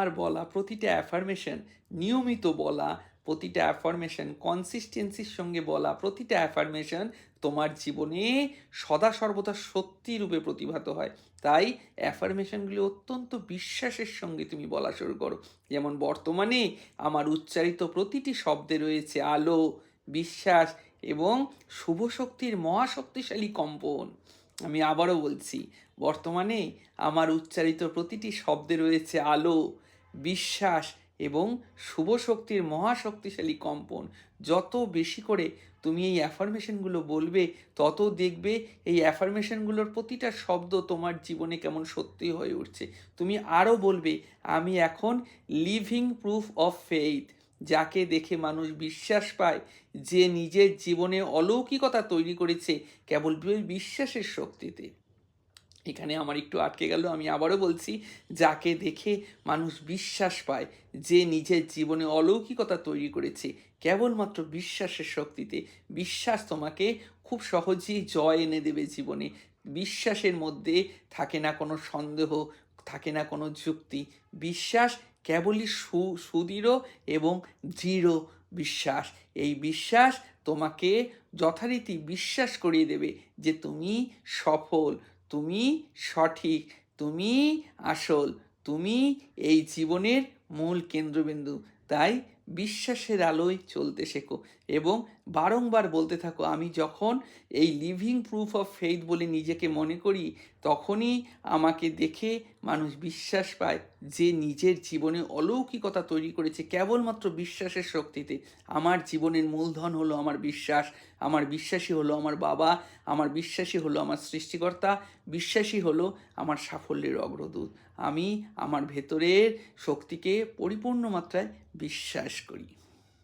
আর বলা প্রতিটা অ্যাফার্মেশন, নিয়মিত বলা প্রতিটা অ্যাফার্মেশন, কনসিস্টেন্সির সঙ্গে বলা প্রতিটা অ্যাফার্মেশন তোমার জীবনে সদা সর্বদা সত্যি রূপে প্রতিভাত হয়। তাই অ্যাফার্মেশনগুলি অত্যন্ত বিশ্বাসের সঙ্গে তুমি বলা শুরু করো। যেমন বর্তমানে আমার উচ্চারিত প্রতিটি শব্দে রয়েছে আলো, বিশ্বাস এবং শুভ শক্তির মহাশক্তিশালী কম্পন। আমি আবারও বলছি, বর্তমানে আমার উচ্চারিত প্রতিটি শব্দে রয়েছে আলো, বিশ্বাস এবং শুভ শক্তির মহাশক্তিশালী কম্পন। যত বেশি করে তুমি এই অ্যাফার্মেশনগুলো বলবে, তত দেখবে এই অ্যাফার্মেশনগুলোর প্রতিটা শব্দ তোমার জীবনে কেমন সত্যি হয়ে উঠছে। তুমি আরও বলবে, আমি এখন লিভিং প্রুফ অফ ফেইথ, যাকে দেখে মানুষ বিশ্বাস পায়, যে নিজের জীবনে অলৌকিকতা তৈরি করেছে কেবল বিশ্বাসের শক্তিতে। এখানে আমার একটু আটকে গেল, আমি আবারও বলছি, যাকে দেখে মানুষ বিশ্বাস পায়, যে নিজের জীবনে অলৌকিকতা তৈরি করেছে কেবলমাত্র বিশ্বাসের শক্তিতে। বিশ্বাস তোমাকে খুব সহজেই জয় এনে দেবে জীবনে। বিশ্বাসের মধ্যে থাকে না কোনো সন্দেহ, থাকে না কোনো যুক্তি। বিশ্বাস কেবলই সুদৃঢ় এবং দৃঢ় বিশ্বাস। এই বিশ্বাস তোমাকে যথারীতি বিশ্বাস করিয়ে দেবে যে তুমি সফল, তুমি সঠিক, তুমি আসল, তুমি এই জীবনের মূল কেন্দ্রবিন্দু। তাই বিশ্বাসের আলোয় চলতে শেখো এবং বারংবার বলতে থাকো, আমি যখন এই লিভিং প্রুফ অফ ফেইথ বলে নিজেকে মনে করি, তখনই আমাকে দেখে মানুষ বিশ্বাস পায় যে নিজের জীবনে অলৌকিকতা তৈরি করেছে কেবলমাত্র বিশ্বাসের শক্তিতে। আমার জীবনের মূলধন হলো আমার বিশ্বাস। আমার বিশ্বাসী হলো আমার বাবা, আমার বিশ্বাসী হলো আমার সৃষ্টিকর্তা, বিশ্বাসী হলো আমার সাফল্যের অগ্রদূত। আমি আমার ভেতরের শক্তিকে পরিপূর্ণ মাত্রায় বিশ্বাস করি।